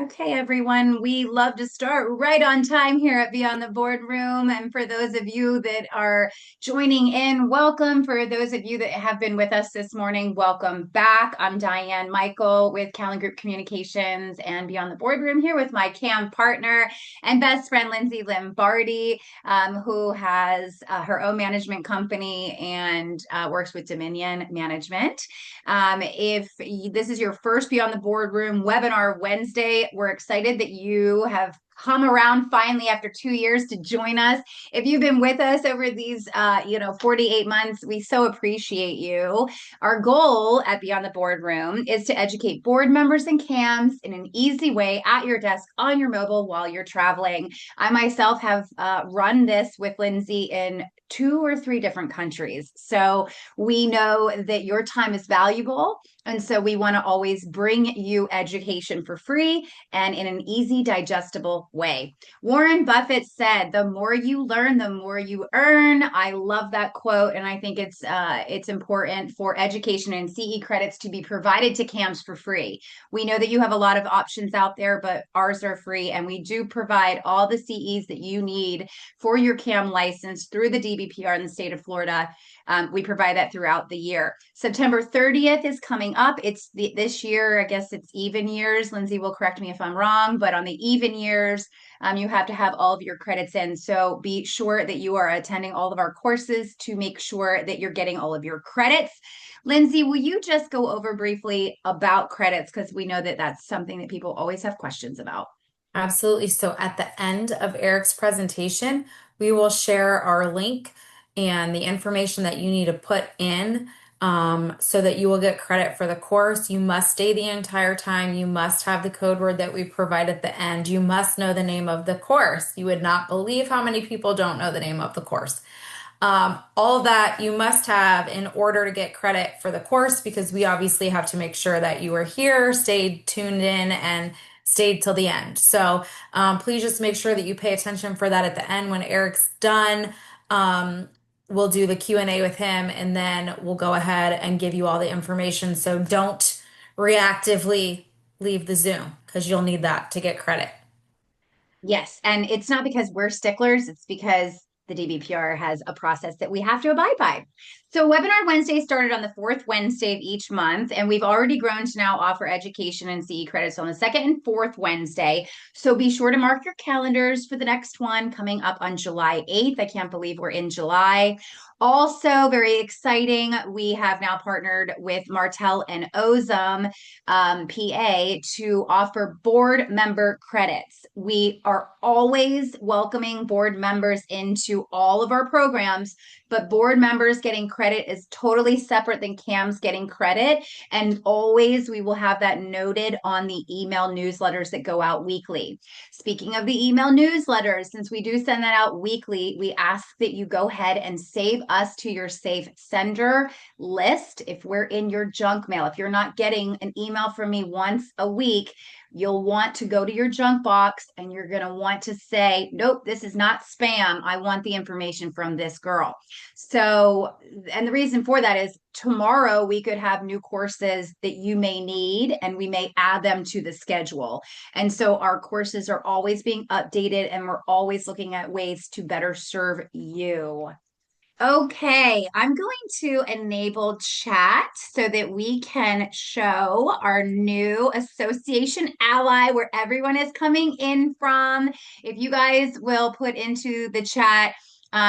Okay, everyone, we love to start right on time here at Beyond the Boardroom. And for those of you that are joining in, welcome. For those of you that have been with us this morning, welcome back. I'm Diane Michael with Callan Group Communications and Beyond the Boardroom here with my CAM partner and best friend, Lindsay Lombardi, who has her own management company and works with Dominion Management. If this is your first Beyond the Boardroom webinar Wednesday, we're excited that you have come around finally after 2 years to join us. If you've been with us over these, 48 months, we so appreciate you. Our goal at Beyond the Boardroom is to educate board members and CAMs in an easy way at your desk on your mobile while you're traveling. I myself have run this with Lindsay in 2 or 3 different countries. So we know that your time is valuable. And so we want to always bring you education for free and in an easy, digestible way. Warren Buffett said, "The more you learn, the more you earn." I love that quote, and I think it's important for education and CE credits to be provided to CAMs for free. We know that you have a lot of options out there, but ours are free, and we do provide all the CEs that you need for your CAM license through the DBPR in the state of Florida. We provide that throughout the year. September 30th is coming up. It's this year, I guess it's even years. Lindsay will correct me if I'm wrong, but on the even years, you have to have all of your credits in. So be sure that you are attending all of our courses to make sure that you're getting all of your credits. Lindsay, will you just go over briefly about credits? Because we know that that's something that people always have questions about. Absolutely. So at the end of Eric's presentation, we will share our link and the information that you need to put in so that you will get credit for the course. You must stay the entire time. You must have the code word that we provide at the end. You must know the name of the course. You would not believe how many people don't know the name of the course. All of that you must have in order to get credit for the course because we obviously have to make sure that you are here, stayed tuned in, and stayed till the end. So please just make sure that you pay attention for that at the end. When Eric's done, we'll do the Q&A with him and then we'll go ahead and give you all the information. So don't reactively leave the Zoom because you'll need that to get credit. Yes, and it's not because we're sticklers, it's because the DBPR has a process that we have to abide by. So, Webinar Wednesday started on the fourth Wednesday of each month, and we've already grown to now offer education and CE credits on the second and fourth Wednesday. So, be sure to mark your calendars for the next one coming up on July 8th. I can't believe we're in July. Also, very exciting, we have now partnered with Martel and Ozum PA to offer board member credits. We are always welcoming board members into all of our programs, but board members getting credit is totally separate than CAMs getting credit. And always we will have that noted on the email newsletters that go out weekly. Speaking of the email newsletters, since we do send that out weekly, we ask that you go ahead and save us to your safe sender list. If we're in your junk mail, if you're not getting an email from me once a week, you'll want to go to your junk box and you're going to want to say, nope, this is not spam. I want the information from this girl. So, and the reason for that is tomorrow we could have new courses that you may need and we may add them to the schedule. And so our courses are always being updated and we're always looking at ways to better serve you. Okay, I'm going to enable chat so that we can show our new association ally where everyone is coming in from. If you guys will put into the chat,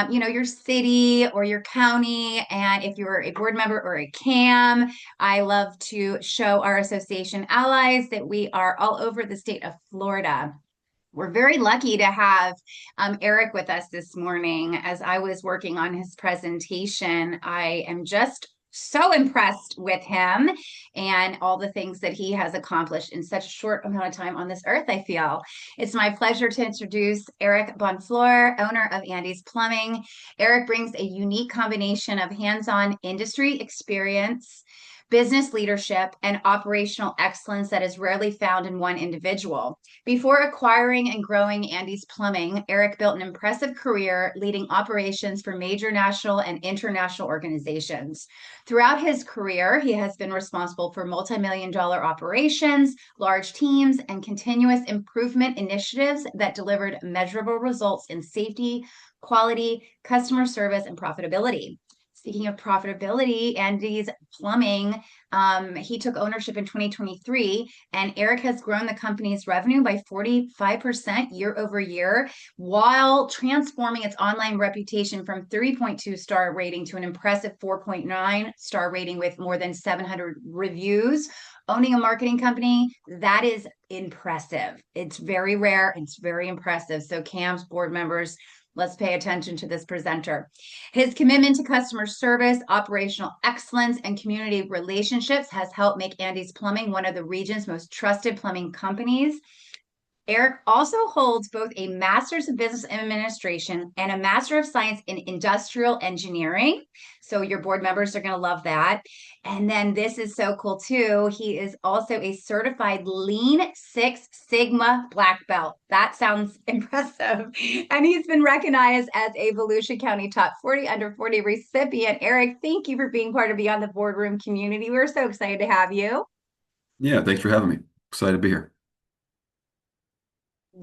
your city or your county, and if you're a board member or a CAM, I love to show our association allies that we are all over the state of Florida. We're very lucky to have Eric with us this morning. As I was working on his presentation, I am just so impressed with him and all the things that he has accomplished in such a short amount of time on this earth, I feel. It's my pleasure to introduce Eric Bonfleur, owner of Andy's Plumbing. Eric brings a unique combination of hands-on industry experience, business leadership, and operational excellence that is rarely found in one individual. Before acquiring and growing Andy's Plumbing, Eric built an impressive career leading operations for major national and international organizations. Throughout his career, he has been responsible for multi-million dollar operations, large teams, and continuous improvement initiatives that delivered measurable results in safety, quality, customer service, and profitability. Speaking of profitability, Andy's Plumbing, he took ownership in 2023, and Eric has grown the company's revenue by 45% year over year while transforming its online reputation from 3.2 star rating to an impressive 4.9 star rating with more than 700 reviews. Owning a marketing company, that is impressive. It's very rare. It's very impressive. So, CAMS board members, let's pay attention to this presenter. His commitment to customer service, operational excellence, and community relationships has helped make Andy's Plumbing one of the region's most trusted plumbing companies. Eric also holds both a Master's of Business Administration and a Master of Science in Industrial Engineering. So your board members are going to love that. And then this is so cool too. He is also a certified Lean Six Sigma black belt. That sounds impressive. And he's been recognized as a Volusia County Top 40 Under 40 recipient. Eric, thank you for being part of Beyond the Boardroom community. We're so excited to have you. Yeah, thanks for having me. Excited to be here.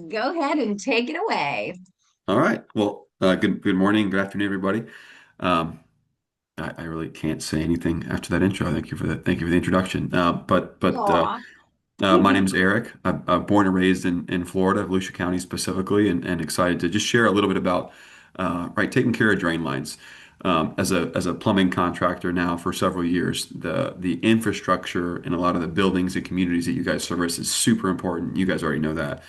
Go ahead and take it away. All right. Well, good morning, good afternoon, everybody. Um, I really can't say anything after that intro. Thank you for the introduction. Aw. My name's Eric. I'm born and raised in Florida, Volusia County specifically, and excited to just share a little bit about taking care of drain lines. As a plumbing contractor now for several years, the infrastructure in a lot of the buildings and communities that you guys service is super important. You guys already know that.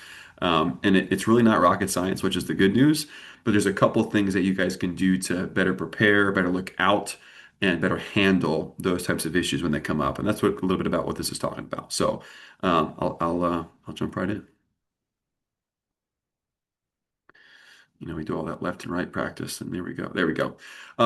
It's really not rocket science, which is the good news. But there's a couple things that you guys can do to better prepare, better look out, and better handle those types of issues when they come up. And that's what a little bit about what this is talking about. So I'll jump right in. We do all that left and right practice, and there we go. There we go.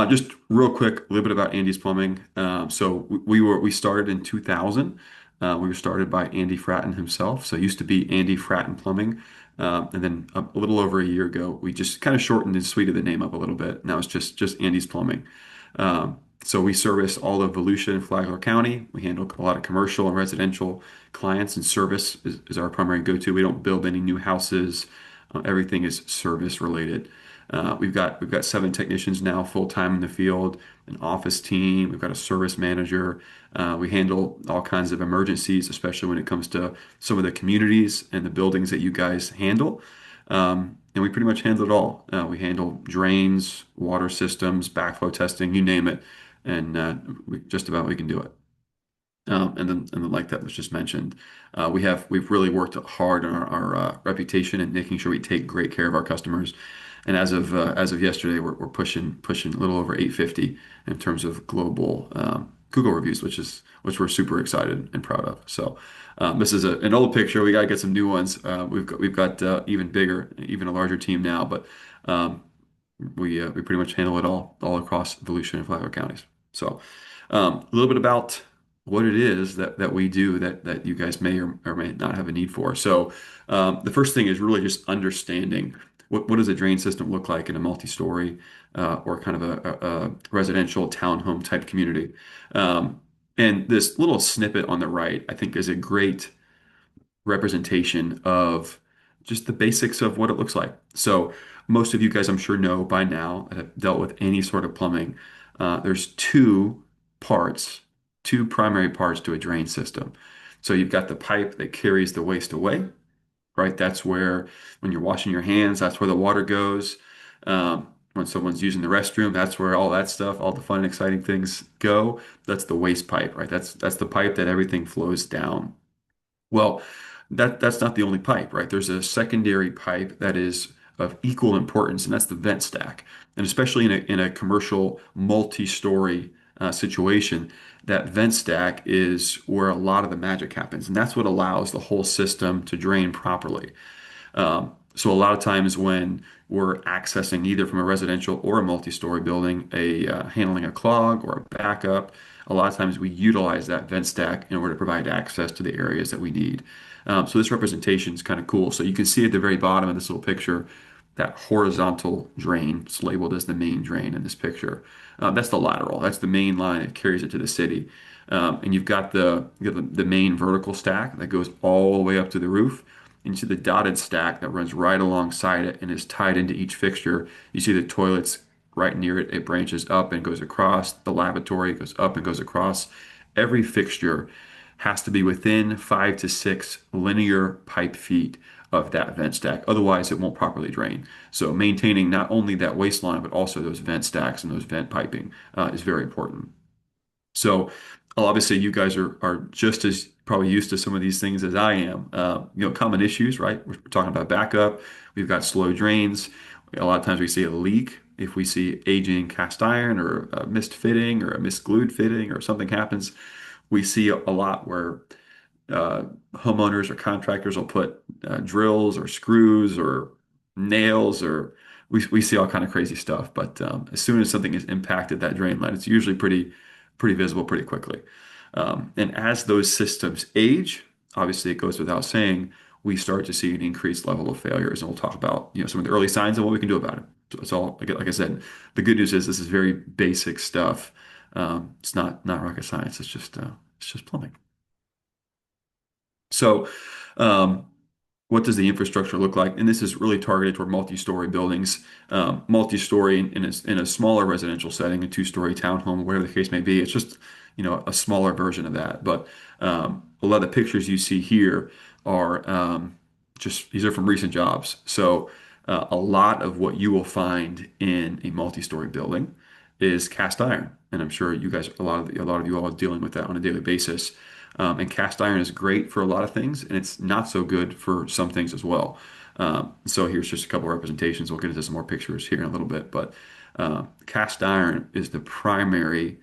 Just real quick, a little bit about Andy's Plumbing. We started in 2000. We were started by Andy Fratton himself. So it used to be Andy Fratton Plumbing. And then a little over a year ago, we just kind of shortened and sweetened the name up a little bit. Now it's just Andy's Plumbing. So we service all of Volusia and Flagler County. We handle a lot of commercial and residential clients, and service is our primary go-to. We don't build any new houses. Everything is service related. We've got 7 technicians now full time in the field, an office team. We've got a service manager. We handle all kinds of emergencies, especially when it comes to some of the communities and the buildings that you guys handle. And we pretty much handle it all. We handle drains, water systems, backflow testing, you name it, and just about we can do it. And then like that was just mentioned, we've really worked hard on our reputation and making sure we take great care of our customers. And as of yesterday, we're pushing a little over 850 in terms of global Google reviews, which we're super excited and proud of. So this is an old picture. We gotta get some new ones. We've got even bigger, even a larger team now, but we pretty much handle it all across Volusia and Flagler counties. So a little bit about what it is that we do that you guys may or may not have a need for. So the first thing is really just understanding what does a drain system look like in a multi-story or kind of a residential townhome type community. And this little snippet on the right, I think, is a great representation of just the basics of what it looks like. So most of you guys, I'm sure, know by now that have dealt with any sort of plumbing. There's parts, two primary parts to a drain system. So you've got the pipe that carries the waste away, right? That's where, when you're washing your hands, that's where the water goes. When someone's using the restroom, that's where all that stuff, all the fun and exciting things go. That's the waste pipe, right? That's the pipe that everything flows down. Well, that's not the only pipe, right? There's a secondary pipe that is of equal importance, and that's the vent stack. And especially in a commercial multi-story situation, that vent stack is where a lot of the magic happens, and that's what allows the whole system to drain properly. So a lot of times when we're accessing either from a residential or a multi-story building, handling a clog or a backup, a lot of times we utilize that vent stack in order to provide access to the areas that we need. So this representation is kind of cool. So you can see at the very bottom of this little picture that horizontal drain. It's labeled as the main drain in this picture. That's the lateral. That's the main line that carries it to the city. And you've got the main vertical stack that goes all the way up to the roof. And you see the dotted stack that runs right alongside it and is tied into each fixture. You see the toilets right near it. It branches up and goes across. The lavatory goes up and goes across. Every fixture has to be within 5 to 6 linear pipe feet of that vent stack. Otherwise, it won't properly drain. So maintaining not only that waistline, but also those vent stacks and those vent piping is very important. So obviously, you guys are just as probably used to some of these things as I am. Common issues, right? We're talking about backup. We've got slow drains. A lot of times we see a leak. If we see aging cast iron or a missed fitting or a misglued fitting or something happens, we see a lot where uh, homeowners or contractors will put drills or screws or nails or we see all kind of crazy stuff. But as soon as something is impacted that drain line, it's usually pretty visible pretty quickly. And as those systems age, obviously it goes without saying, we start to see an increased level of failures, and we'll talk about some of the early signs and what we can do about it. So it's all like I said. The good news is this is very basic stuff. It's not rocket science. It's just plumbing. So, um, what does the infrastructure look like? And this is really targeted toward multi-story buildings, multi-story in a smaller residential setting, a two-story townhome, whatever the case may be. It's just, a smaller version of that. But a lot of the pictures you see here are just these are from recent jobs. So a lot of what you will find in a multi-story building is cast iron, and I'm sure you guys, a lot of you all are dealing with that on a daily basis. And cast iron is great for a lot of things, and it's not so good for some things as well. So here's just a couple of representations. We'll get into some more pictures here in a little bit, but cast iron is the primary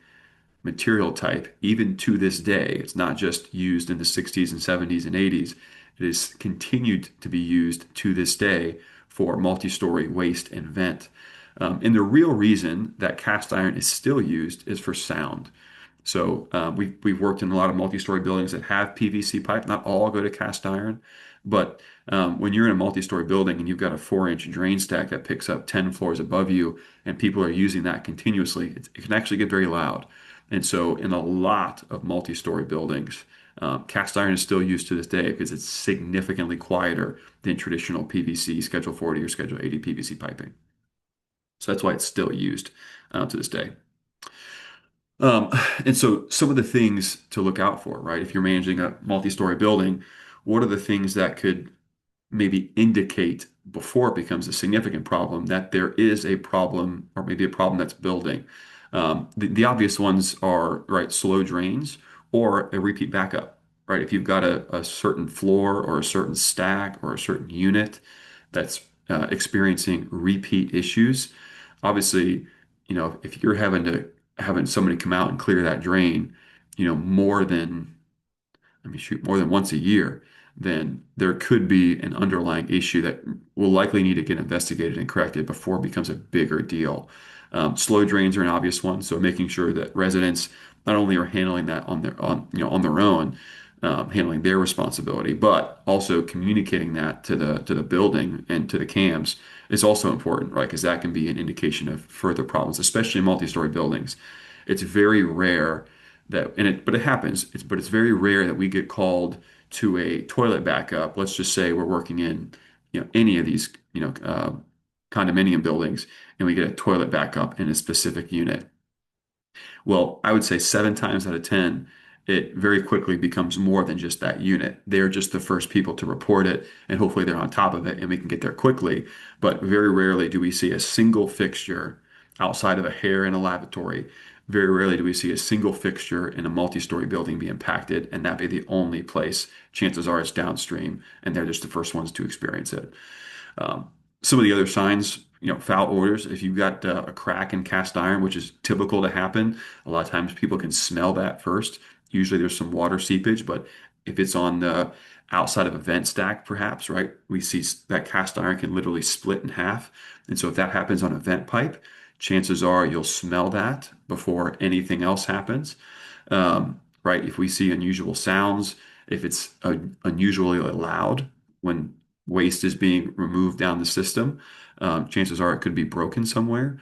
material type, even to this day. It's not just used in the 60s and 70s and 80s. It is continued to be used to this day for multi-story waste and vent. And the real reason that cast iron is still used is for sound. So we've worked in a lot of multi-story buildings that have PVC pipe. Not all go to cast iron, but when you're in a multi-story building and you've got a 4-inch drain stack that picks up 10 floors above you, and people are using that continuously, it can actually get very loud. And so in a lot of multi-story buildings, cast iron is still used to this day because it's significantly quieter than traditional PVC, Schedule 40 or Schedule 80 PVC piping. So that's why it's still used to this day. Um, and so some of the things to look out for, right? If you're managing a multi-story building, what are the things that could maybe indicate before it becomes a significant problem that there is a problem or maybe a problem that's building? The obvious ones are, right, slow drains or a repeat backup, right? If you've got a certain floor or a certain stack or a certain unit that's experiencing repeat issues, obviously, if you're having somebody come out and clear that drain, more than, let me shoot, more than once a year, then there could be an underlying issue that will likely need to get investigated and corrected before it becomes a bigger deal. Slow drains are an obvious one, so making sure that residents not only are handling that on their own, handling their responsibility, but also communicating that to the building and to the CAMs is also important, right? Because that can be an indication of further problems, especially in multi-story buildings. It's very rare but it happens. But it's very rare that we get called to a toilet backup. Let's just say we're working in, any of these, condominium buildings, and we get a toilet backup in a specific unit. Well, I would say 7 times out of 10, it very quickly becomes more than just that unit. They're just the first people to report it, and hopefully they're on top of it and we can get there quickly. But very rarely do we see a single fixture outside of a hair in a lavatory. Very rarely do we see a single fixture in a multi-story building be impacted, and that be the only place. Chances are it's downstream, and they're just the first ones to experience it. Um, some of the other signs, foul odors. If you've got a crack in cast iron, which is typical to happen, a lot of times people can smell that first. Usually there's some water seepage, but if it's on the outside of a vent stack, perhaps, right, we see that cast iron can literally split in half. And so if that happens on a vent pipe, chances are you'll smell that before anything else happens. Right? If we see unusual sounds, if it's unusually loud when waste is being removed down the system, chances are it could be broken somewhere.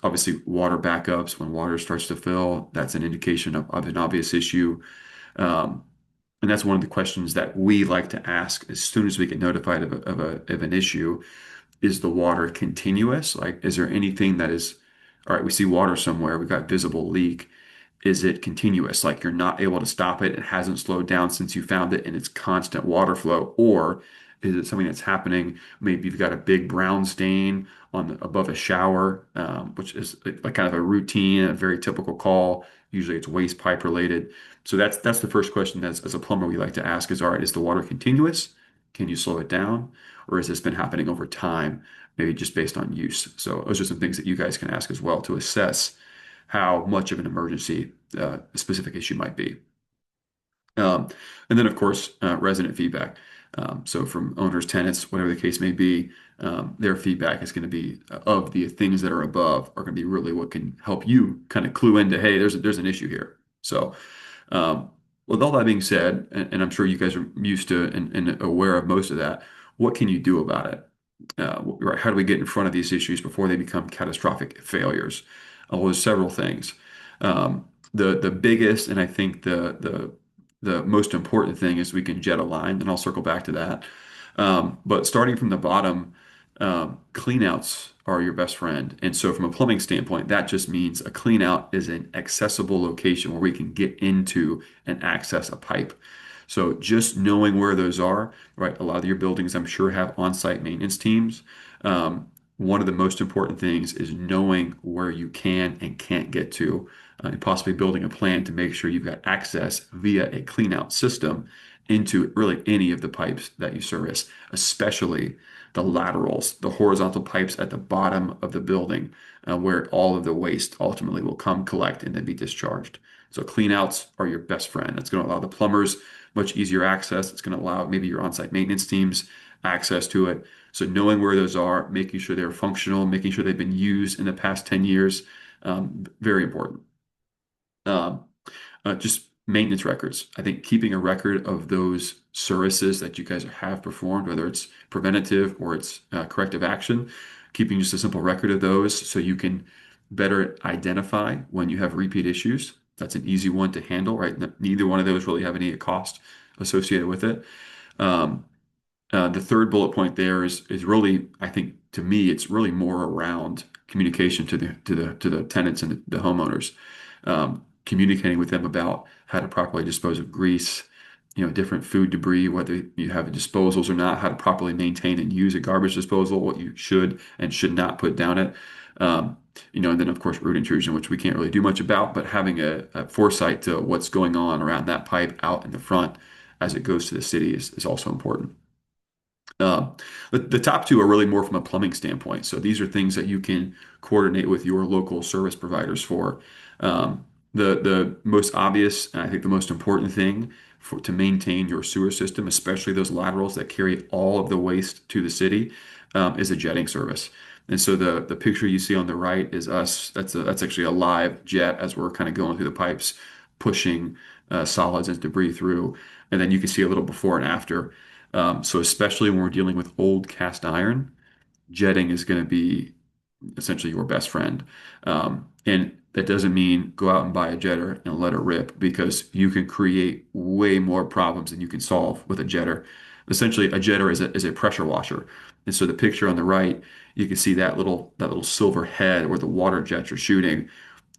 Obviously, water backups, when water starts to fill, that's an indication of an obvious issue. Um, and that's one of the questions that we like to ask as soon as we get notified of an issue. Is the water continuous? Like, is there anything that is, all right, we see water somewhere, we've got visible leak. Is it continuous? Like you're not able to stop it, it hasn't slowed down since you found it, and it's constant water flow? Or is it something that's happening? Maybe you've got a big brown stain above a shower, which is like kind of a routine, a very typical call. Usually it's waste pipe related. So that's the first question as a plumber we like to ask is, all right, is the water continuous? Can you slow it down? Or has this been happening over time, maybe just based on use? So those are some things that you guys can ask as well to assess how much of an emergency a specific issue might be. Um, and then, of course, resident feedback. So from owners, tenants, whatever the case may be, their feedback is going to be of the things that are above are going to be really what can help you kind of clue into, hey, there's an issue here. So um, with all that being said, and I'm sure you guys are used to and aware of most of that, what can you do about it? Right, how do we get in front of these issues before they become catastrophic failures? Well, there's several things. The biggest, and I think the most important thing is we can jet a line, and I'll circle back to that. But starting from the bottom, cleanouts are your best friend. And so, from a plumbing standpoint, that just means a cleanout is an accessible location where we can get into and access a pipe. So, just knowing where those are, right? A lot of your buildings, I'm sure, have on-site maintenance teams. One of the most important things is knowing where you can and can't get to, and possibly building a plan to make sure you've got access via a cleanout system into really any of the pipes that you service, especially the laterals, the horizontal pipes at the bottom of the building, where all of the waste ultimately will come collect and then be discharged. So cleanouts are your best friend. That's going to allow the plumbers much easier access. It's going to allow maybe your on-site maintenance teams access to it. So knowing where those are, making sure they're functional, making sure they've been used in the past 10 years, very important. Um, just maintenance records. I think keeping a record of those services that you guys have performed, whether it's preventative or it's corrective action, keeping just a simple record of those so you can better identify when you have repeat issues. That's an easy one to handle, right? Neither one of those really have any cost associated with it. Um, the third bullet point there is really, I think, to me, it's really more around communication to the tenants and the homeowners, communicating with them about how to properly dispose of grease, different food debris, whether you have disposals or not, how to properly maintain and use a garbage disposal, what you should and should not put down it. And then of course root intrusion, which we can't really do much about, but having a foresight to what's going on around that pipe out in the front as it goes to the city is also important. Um, the top two are really more from a plumbing standpoint. So these are things that you can coordinate with your local service providers for. The most obvious, and I think the most important thing to maintain your sewer system, especially those laterals that carry all of the waste to the city, is a jetting service. And so the picture you see on the right is us. That's actually a live jet as we're kind of going through the pipes, pushing solids and debris through. And then you can see a little before and after. So especially when we're dealing with old cast iron, jetting is going to be essentially your best friend. And that doesn't mean go out and buy a jetter and let it rip because you can create way more problems than you can solve with a jetter. Essentially, a jetter is a pressure washer. And so the picture on the right, you can see that little silver head where the water jets are shooting.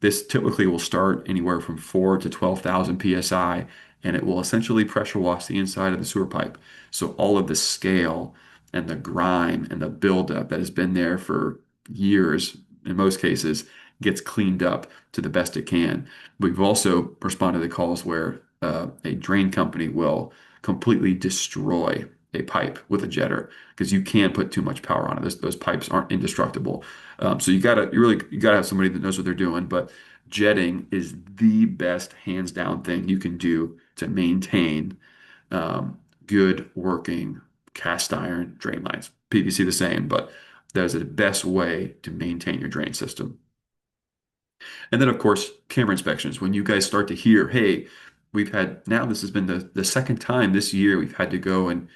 This typically will start anywhere from 4 to 12,000 psi, and it will essentially pressure wash the inside of the sewer pipe. So all of the scale and the grime and the buildup that has been there for years, in most cases, gets cleaned up to the best it can. We've also responded to calls where a drain company will completely destroy a pipe with a jetter because you can't put too much power on it. Those pipes aren't indestructible. So you gotta have somebody that knows what they're doing. But jetting is the best hands down thing you can do to maintain good working cast iron drain lines. PVC the same, but that is the best way to maintain your drain system. And then, of course, camera inspections. When you guys start to hear, hey, we've had now this has been the second time this year we've had to go and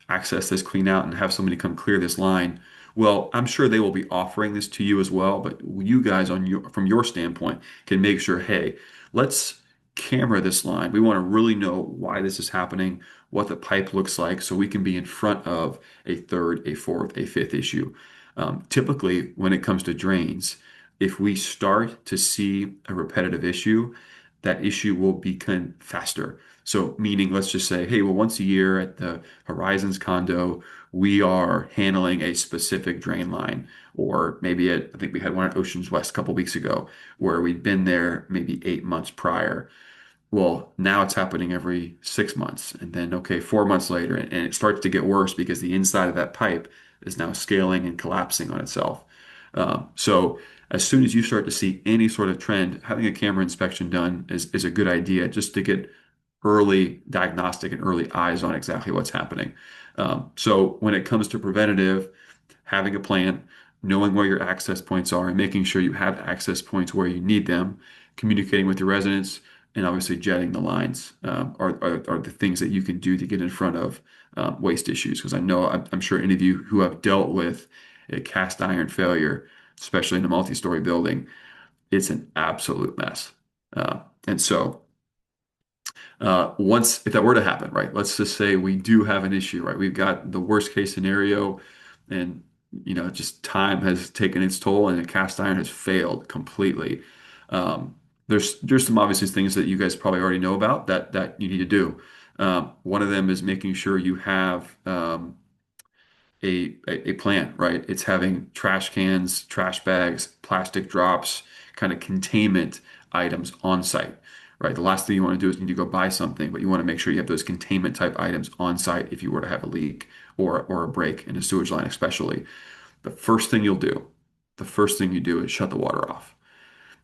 access this clean out and have somebody come clear this line. Well, I'm sure they will be offering this to you as well, but you guys on your from your standpoint can make sure, hey, let's camera this line. We want to really know why this is happening, what the pipe looks like, so we can be in front of a third, a fourth, a fifth issue. Typically, when it comes to drains, if we start to see a repetitive issue, that issue will become faster. So, meaning, let's just say, hey, well, once a year at the Horizons condo, we are handling a specific drain line. Or maybe I think we had one at Oceans West a couple weeks ago where we'd been there maybe 8 months prior. Well, now it's happening every 6 months. And then, okay, 4 months later, and it starts to get worse because the inside of that pipe is now scaling and collapsing on itself. So, as soon as you start to see any sort of trend, having a camera inspection done is a good idea just to get early diagnostic and early eyes on exactly what's happening. So, when it comes to preventative, having a plan, knowing where your access points are, and making sure you have access points where you need them, communicating with your residents, and obviously jetting the lines are the things that you can do to get in front of waste issues. Because I know I'm sure any of you who have dealt with a cast iron failure, especially in a multi-story building, it's an absolute mess. And so once, if that were to happen, right, let's just say we do have an issue, right? We've got the worst case scenario, and just time has taken its toll, and the cast iron has failed completely. There's some obvious things that you guys probably already know about that you need to do. One of them is making sure you have a plan, right? It's having trash cans, trash bags, plastic drops, kind of containment items on site, right? The last thing you want to do is need to go buy something, but you want to make sure you have those containment type items on site if you were to have a leak or a break in a sewage line, especially. The first thing you'll do, the first thing you do is shut the water off.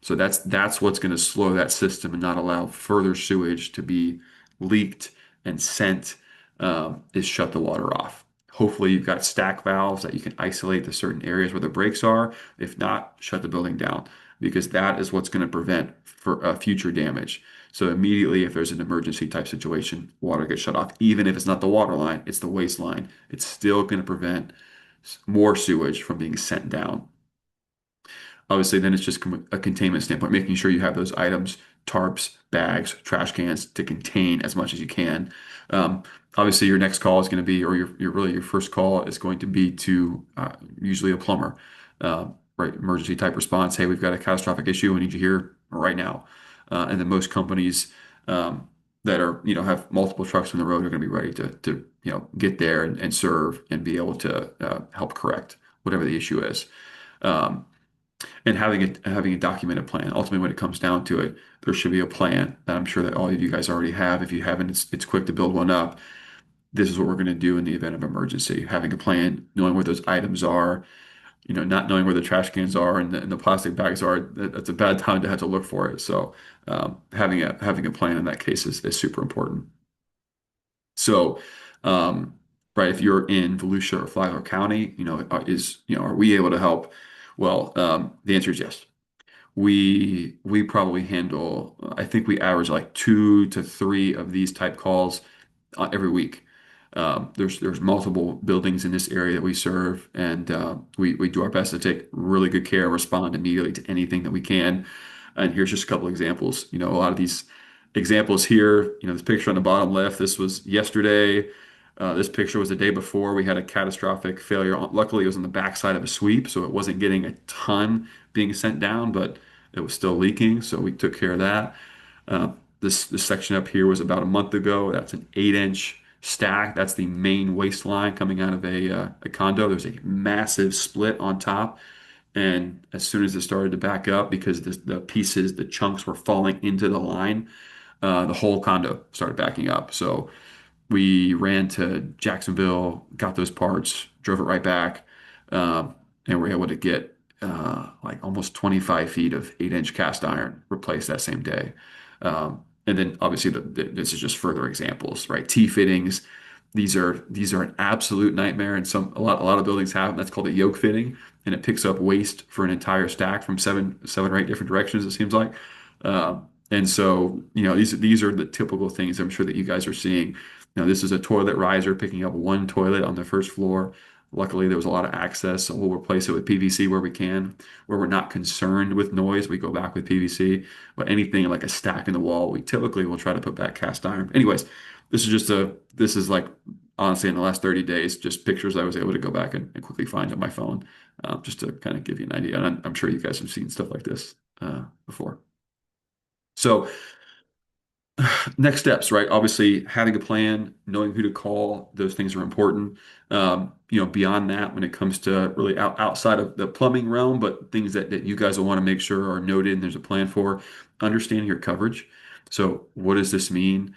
So that's what's going to slow that system and not allow further sewage to be leaked and sent, is shut the water off. Hopefully you've got stack valves that you can isolate the certain areas where the breaks are. If not, shut the building down because that is what's going to prevent for future damage. So immediately, if there's an emergency type situation, water gets shut off. Even if it's not the water line, it's the waste line. It's still going to prevent more sewage from being sent down. Obviously, then it's just a containment standpoint, making sure you have those items, tarps, bags, trash cans to contain as much as you can. Obviously, your next call is going to be, or your first call is going to be to usually a plumber, right? Emergency type response. Hey, we've got a catastrophic issue. We need you here right now. And then most companies that are, have multiple trucks on the road are going to be ready to get there and serve and be able to help correct whatever the issue is. And having a documented plan. Ultimately, when it comes down to it, there should be a plan that I'm sure that all of you guys already have. If you haven't, it's quick to build one up. This is what we're going to do in the event of emergency. Having a plan, knowing where those items are, not knowing where the trash cans are and the plastic bags are, that's a bad time to have to look for it. So having a plan in that case is super important. So, right, if you're in Volusia or Flagler County, are we able to help? Well, the answer is yes. We probably handle, I think we average like 2 to 3 of these type calls every week. There's multiple buildings in this area that we serve, and we do our best to take really good care and respond immediately to anything that we can. And here's just a couple examples. A lot of these examples here, this picture on the bottom left, this was yesterday. This picture was the day before we had a catastrophic failure. Luckily, it was on the backside of a sweep, so it wasn't getting a ton being sent down, but it was still leaking, so we took care of that. This section up here was about a month ago. That's an 8-inch stack. That's the main waste line coming out of a condo. There's a massive split on top. And as soon as it started to back up, because the chunks were falling into the line, the whole condo started backing up. So we ran to Jacksonville, got those parts, drove it right back, and were able to get like almost 25 feet of 8-inch cast iron replaced that same day. And then obviously this is just further examples, right? T-fittings, These are an absolute nightmare, and a lot of buildings have them. That's called a yoke fitting, and it picks up waste for an entire stack from seven or eight different directions, it seems like. And so, these are the typical things I'm sure that you guys are seeing. This is a toilet riser picking up one toilet on the first floor. Luckily, there was a lot of access, so we'll replace it with PVC where we can. Where we're not concerned with noise, we go back with PVC. But anything like a stack in the wall, we typically will try to put back cast iron. Anyways, this is like honestly in the last 30 days, just pictures I was able to go back and quickly find on my phone, just to kind of give you an idea. And I'm sure you guys have seen stuff like this before. So next steps, right? Obviously, having a plan, knowing who to call, those things are important. Beyond that, when it comes to really outside of the plumbing realm, but things that you guys will want to make sure are noted and there's a plan for, understanding your coverage. So, what does this mean?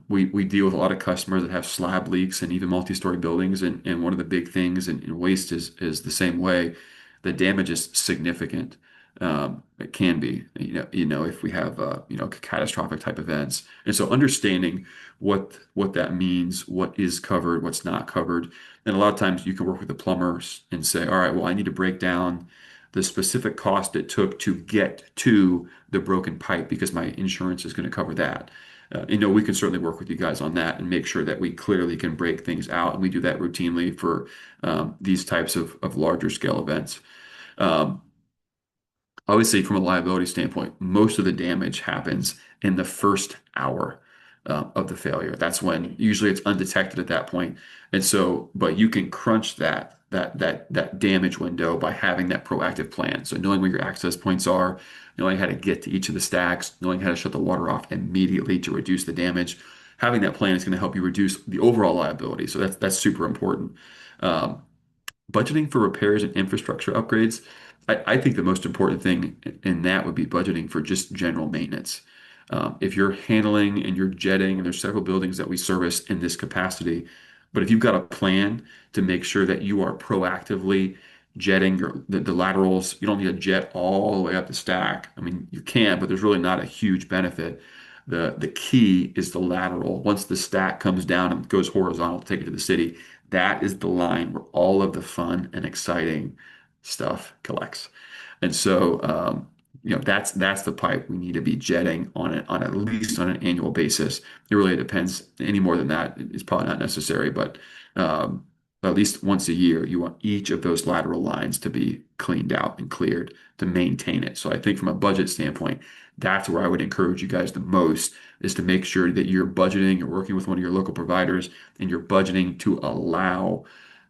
We deal with a lot of customers that have slab leaks and even multi-story buildings, and one of the big things in waste is the same way. The damage is significant. It can be, if we have, catastrophic type events. And so understanding what that means, what is covered, what's not covered. And a lot of times you can work with the plumbers and say, all right, well, I need to break down the specific cost it took to get to the broken pipe because my insurance is going to cover that. We can certainly work with you guys on that and make sure that we clearly can break things out. And we do that routinely for these types of larger scale events. Um, Obviously, from a liability standpoint, most of the damage happens in the first hour of the failure. That's when usually it's undetected at that point. And so, but you can crunch that damage window by having that proactive plan. So knowing where your access points are, knowing how to get to each of the stacks, knowing how to shut the water off immediately to reduce the damage. Having that plan is going to help you reduce the overall liability. So that's super important. Um, Budgeting for repairs and infrastructure upgrades. I think the most important thing in that would be budgeting for just general maintenance. If you're handling and you're jetting, and there's several buildings that we service in this capacity, but if you've got a plan to make sure that you are proactively jetting the laterals, you don't need to jet all the way up the stack. I mean, you can, but there's really not a huge benefit. The key is the lateral. Once the stack comes down and goes horizontal to take it to the city, that is the line where all of the fun and exciting stuff collects. And so, that's the pipe we need to be jetting on at least on an annual basis. It really depends. Any more than that is probably not necessary, but at least once a year, you want each of those lateral lines to be cleaned out and cleared to maintain it. So I think from a budget standpoint, that's where I would encourage you guys the most is to make sure that you're budgeting, you're working with one of your local providers, and you're budgeting to allow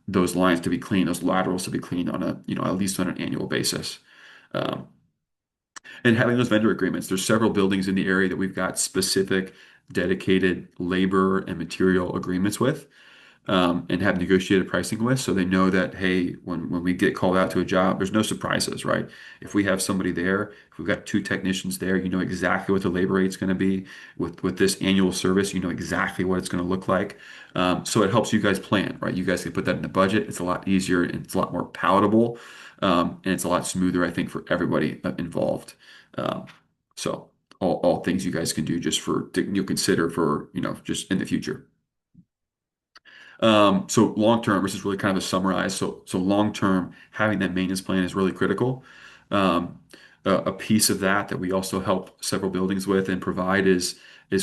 those lines to be cleaned, those laterals to be cleaned on at least on an annual basis. Um, and having those vendor agreements, there's several buildings in the area that we've got specific dedicated labor and material agreements with, and have negotiated pricing with, so they know that, hey, when we get called out to a job, there's no surprises, right? If we have somebody there, if we've got two technicians there, you know exactly what the labor rate's going to be. With this annual service, you know exactly what it's going to look like. So it helps you guys plan, right? You guys can put that in the budget. It's a lot easier and it's a lot more palatable, and it's a lot smoother, I think, for everybody involved. Um, so all things you guys can do just you'll consider for just in the future. So long term, this is really kind of a summarize. So long term, having that maintenance plan is really critical. Um, a piece of that we also help several buildings with and provide is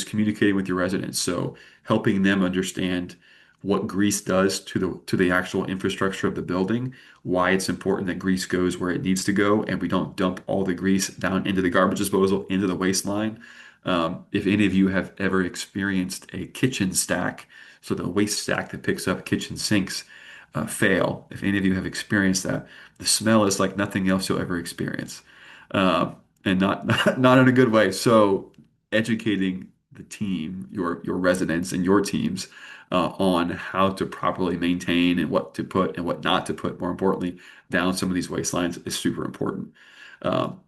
communicating with your residents. So helping them understand what grease does to the actual infrastructure of the building, why it's important that grease goes where it needs to go, and we don't dump all the grease down into the garbage disposal into the waste line. If any of you have ever experienced a kitchen stack, so the waste stack that picks up kitchen sinks fail. If any of you have experienced that, the smell is like nothing else you'll ever experience, and not not in a good way. So educating the team, your residents and your teams, on how to properly maintain and what to put and what not to put, more importantly, down some of these waste lines is super important. Um,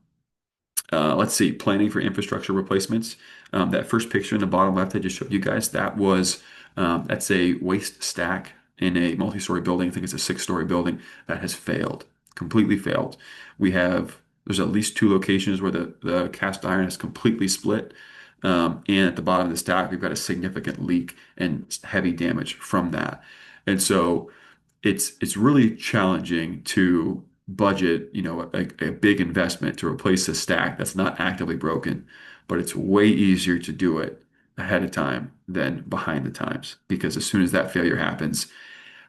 let's see, planning for infrastructure replacements. That first picture in the bottom left I just showed you guys, that's a waste stack in a multi-story building. I think it's a six-story building that has failed, completely failed. There's at least two locations where the cast iron has completely split. And at the bottom of the stack, we've got a significant leak and heavy damage from that. And so it's really challenging to budget, a big investment to replace a stack that's not actively broken, but it's way easier to do it ahead of time than behind the times because as soon as that failure happens,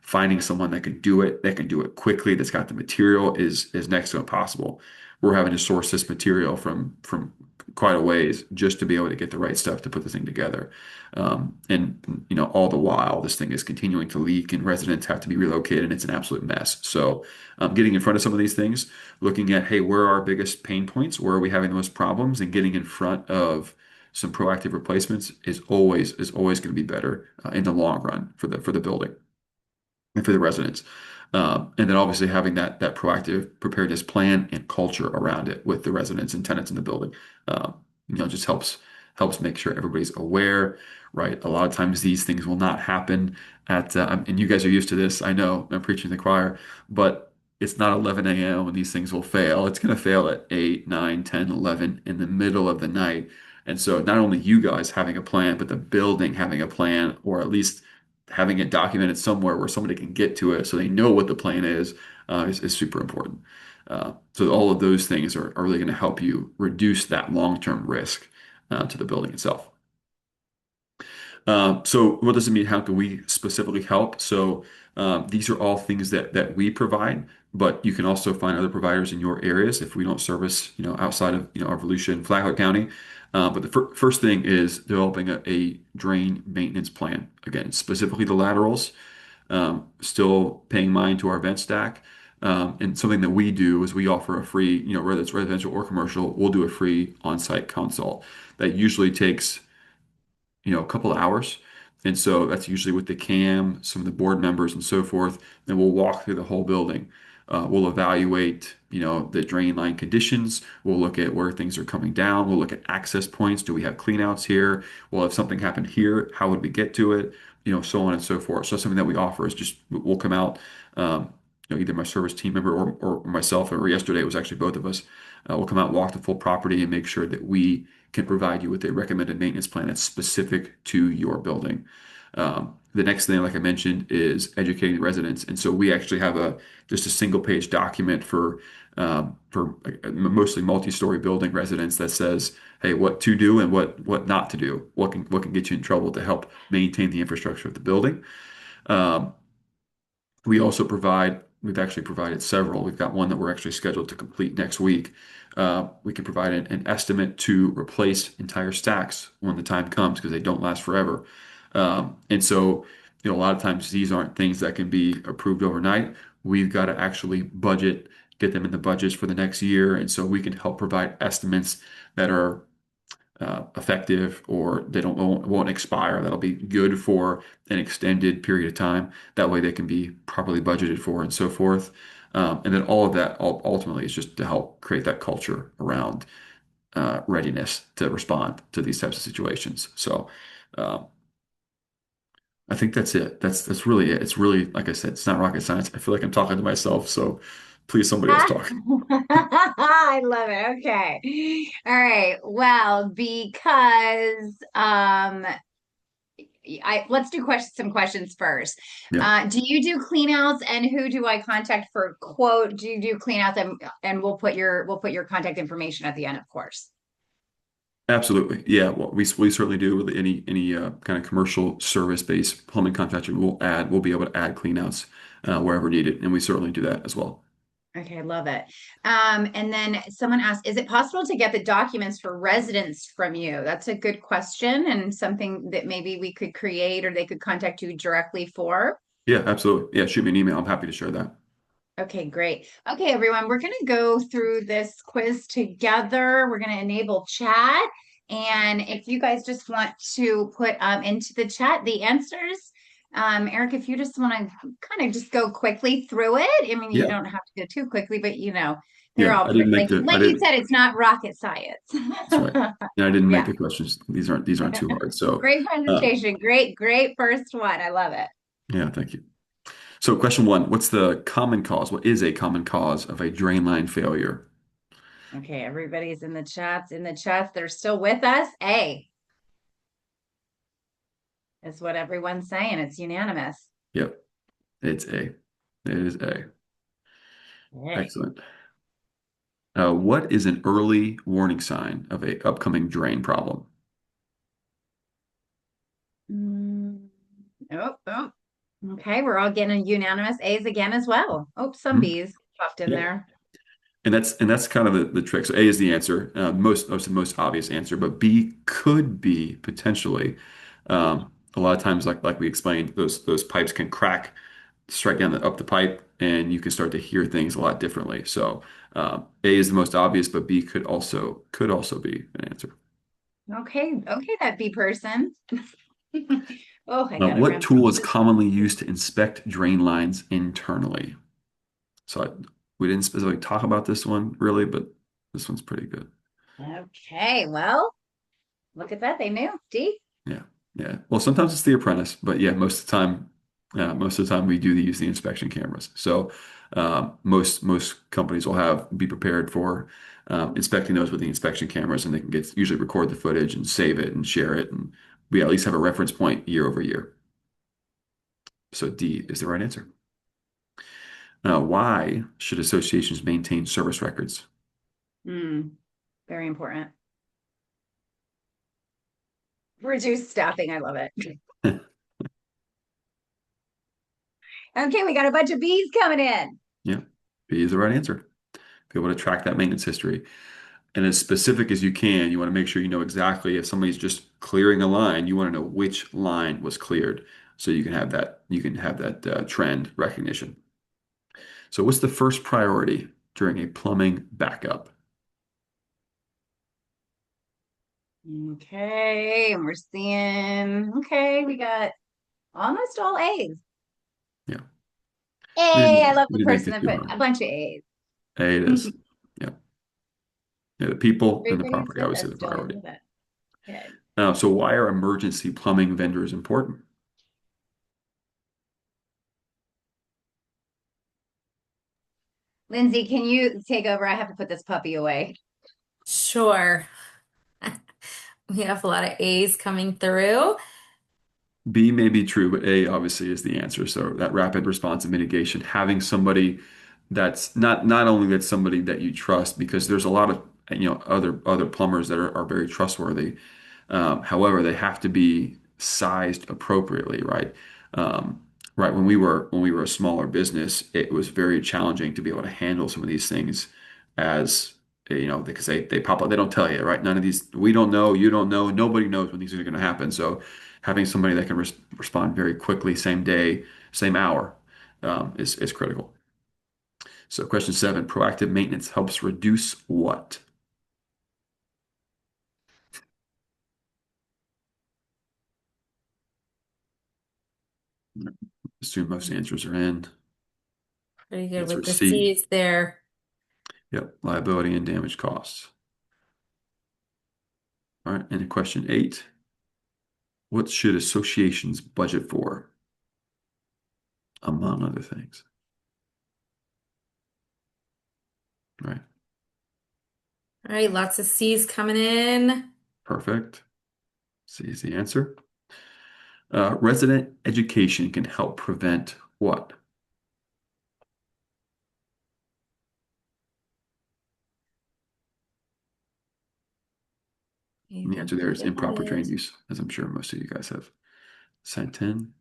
finding someone that can do it quickly, that's got the material is next to impossible. We're having to source this material from quite a ways just to be able to get the right stuff to put the thing together. And all the while, this thing is continuing to leak, and residents have to be relocated, and it's an absolute mess. So, getting in front of some of these things, looking at, hey, where are our biggest pain points? Where are we having the most problems? And getting in front of some proactive replacements is always going to be better in the long run for the building and for the residents. And then obviously having that proactive preparedness plan and culture around it with the residents and tenants in the building, just helps make sure everybody's aware, right? A lot of times these things will not happen and you guys are used to this. I know I'm preaching to the choir, but it's not 11 a.m. when these things will fail. It's going to fail at 8, 9, 10, 11 in the middle of the night. And so not only you guys having a plan, but the building having a plan, or at least having it documented somewhere where somebody can get to it so they know what the plan is super important. So all of those things are really going to help you reduce that long-term risk to the building itself. So what does it mean? How can we specifically help? So these are all things that we provide, but you can also find other providers in your areas if we don't service, outside of, our Volusia, Flagler County. But the first thing is developing a drain maintenance plan. Again, specifically the laterals, still paying mind to our vent stack. And something that we do is we offer a free, whether it's residential or commercial, we'll do a free on-site consult that usually takes a couple of hours. And so that's usually with the CAM, some of the board members and so forth. And we'll walk through the whole building. We'll evaluate, the drain line conditions. We'll look at where things are coming down. We'll look at access points. Do we have cleanouts here? Well, if something happened here, how would we get to it? So on and so forth. So something that we offer is just we'll come out, either my service team member or myself, or yesterday it was actually both of us. We'll come out, walk the full property, and make sure that we can provide you with a recommended maintenance plan that's specific to your building. The next thing, like I mentioned, is educating the residents. And so we actually have just a single page document for mostly multi-story building residents that says, hey, what to do and what not to do, what can get you in trouble to help maintain the infrastructure of the building. We've actually provided several. We've got one that we're actually scheduled to complete next week. We can provide an estimate to replace entire stacks when the time comes because they don't last forever. And so, a lot of times these aren't things that can be approved overnight. We've got to actually get them in the budgets for the next year. And so we can help provide estimates that are effective, or they won't expire. That'll be good for an extended period of time. That way they can be properly budgeted for and so forth. And then all of that ultimately is just to help create that culture around readiness to respond to these types of situations. So I think that's it. That's really it. It's really, like I said, it's not rocket science. I feel like I'm talking to myself. So please, somebody else talk. I love it. Okay. All right. Well, because let's do some questions first. Yeah. Do you do cleanouts, and who do I contact for a quote? Do you do cleanouts, and we'll put your contact information at the end, of course. Absolutely. Yeah. Well, we certainly do with any kind of commercial service-based plumbing contractor. We'll be able to add cleanouts wherever needed, and we certainly do that as well. Okay, love it. And then someone asked, is it possible to get the documents for residents from you? That's a good question, and something that maybe we could create or they could contact you directly for. Yeah, absolutely. Yeah, shoot me an email. I'm happy to share that. Okay, great. Okay, everyone, we're going to go through this quiz together. We're going to enable chat. And if you guys just want to put into the chat the answers, Eric, if you just want to kind of just go quickly through it. I mean, you Yeah. don't have to go too quickly, but they're Yeah. all I didn't make like you said, it's not rocket science. that's right. Yeah, I didn't make Yeah. the questions. These aren't too hard. So, Great uh, presentation. Great first one. I love it. yeah, thank you. So question one, what's the common cause? What is a common cause of a drain line failure? Okay, everybody's in the chats. They're still with us. A. Is what everyone's saying. It's unanimous. Yep, it's A. It is A. Right. Excellent. What is an early warning sign of a upcoming drain problem? Mm, oh, oh. Okay, we're all getting a unanimous A's again as well. Oh, some Mhm. B's popped in Yep. there. And that's kind of the trick. So A is the answer, most obvious answer, but B could be potentially. A lot of times, like we explained, those pipes can crack straight down up the pipe, and you can start to hear things a lot differently. So A is the most obvious, but B could also be an answer. Okay, okay, that B person. Oh, I gotta What run. tool is commonly used to inspect drain lines internally? So we didn't specifically talk about this one really, but this one's pretty good. Okay, well, look at that. They knew. D. Yeah, yeah. Well, sometimes it's the apprentice, but yeah, most of the time we do use the inspection cameras. So most companies will be prepared for inspecting those with the inspection cameras, and they can usually record the footage and save it and share it, and we at least have a reference point year over year. So D is the right answer. Why should associations maintain service records? Hmm, very important. Reduce staffing. I love it. Okay, we got a bunch of B's coming in. Yeah, B is the right answer. Be able to track that maintenance history. And as specific as you can, you want to make sure you know exactly if somebody's just clearing a line, you want to know which line was cleared so you can have that trend recognition. So what's the first priority during a plumbing backup? Okay, and we're seeing, okay, we got almost all A's. Yeah. We A, I didn't love we the didn't make person it that too put hard. a bunch of A's. A it is. Yeah. Yeah, the people and the Everybody's property, I with would say us the still. I priority. love it. Good. So why are emergency plumbing vendors important? Lindsay, can you take over? I have to put this puppy away. Sure. We have a lot of A's coming through. B may be true, but A obviously is the answer. So that rapid response and mitigation, having somebody that's not only that's somebody that you trust, because there's a lot of other plumbers that are very trustworthy. However, they have to be sized appropriately, right? Um, right. When we were a smaller business, it was very challenging to be able to handle some of these things as because they pop up, they don't tell you, right? None of these, we don't know, you don't know, nobody knows when these are going to happen. So having somebody that can respond very quickly, same day, same hour, is critical. So question 7, proactive maintenance helps reduce what? Assume most answers are in. Pretty good Answer with is the C. C's there. Yep, liability and damage costs. All right, and in question 8, what should associations budget for, among other things? Right, All right, lots of C's coming in. perfect. C is the answer. Resident education can help prevent what? I And the answer think there we is got improper drain it. use, as I'm sure most of you guys have sent in.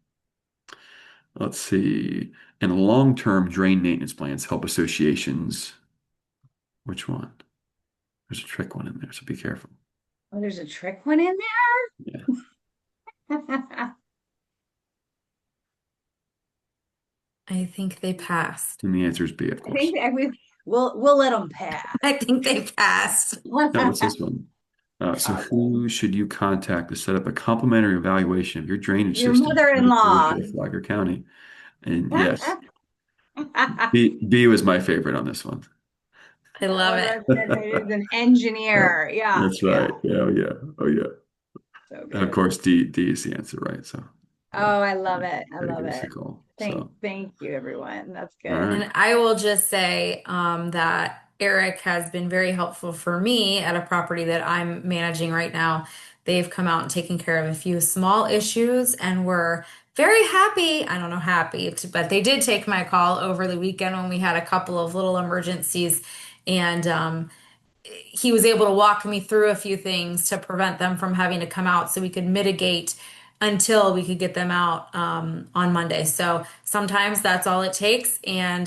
Let's see. And long-term drain maintenance plans help associations. Which one? There's a trick one in there, so be careful. Oh, there's a trick one in Yeah. there. I think they passed. And the answer is B, of I course. think that we'll let them pass. I think they passed. Now, what's this one? So who should you contact to set up a complimentary evaluation of your drainage Your system in the village mother-in-law. of Flagler County? And yes, B was my favorite on this one. I love Oh, it. it is an engineer. Yeah, That's yeah. right. Yeah, oh yeah. Oh yeah. So And of good. course, D is the answer, right? So yeah, Oh, I love it. I gotta love give us a it. call. Thank, So thank you, everyone. That's all good. right. And I will just say that Eric has been very helpful for me at a property that I'm managing right now they've come out and taken care of a few small issues, and we're very happy. I don't know, but they did take my call over the weekend when we had a couple of little emergencies. And he was able to walk me through a few things to prevent them from having to come out so we could mitigate until we could get them out on Monday. So sometimes that's all it takes. And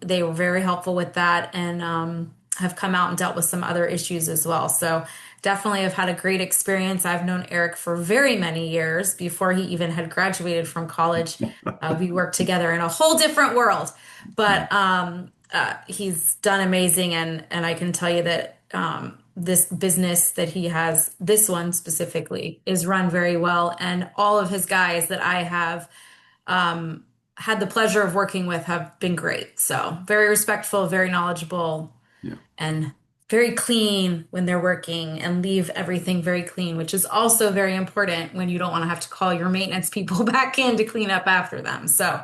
they were very helpful with that, and have come out and dealt with some other issues as well. So definitely have had a great experience. I've known Eric for very many years before he even had graduated from college. We worked together in a whole different world, but he's done amazing. And I can tell you that this business that he has, this one specifically, is run very well. And all of his guys that I have had the pleasure of working with have been great. So very respectful, very knowledgeable, Yeah. and very clean when they're working, and leave everything very clean, which is also very important when you don't want to have to call your maintenance people back in to clean up after them. So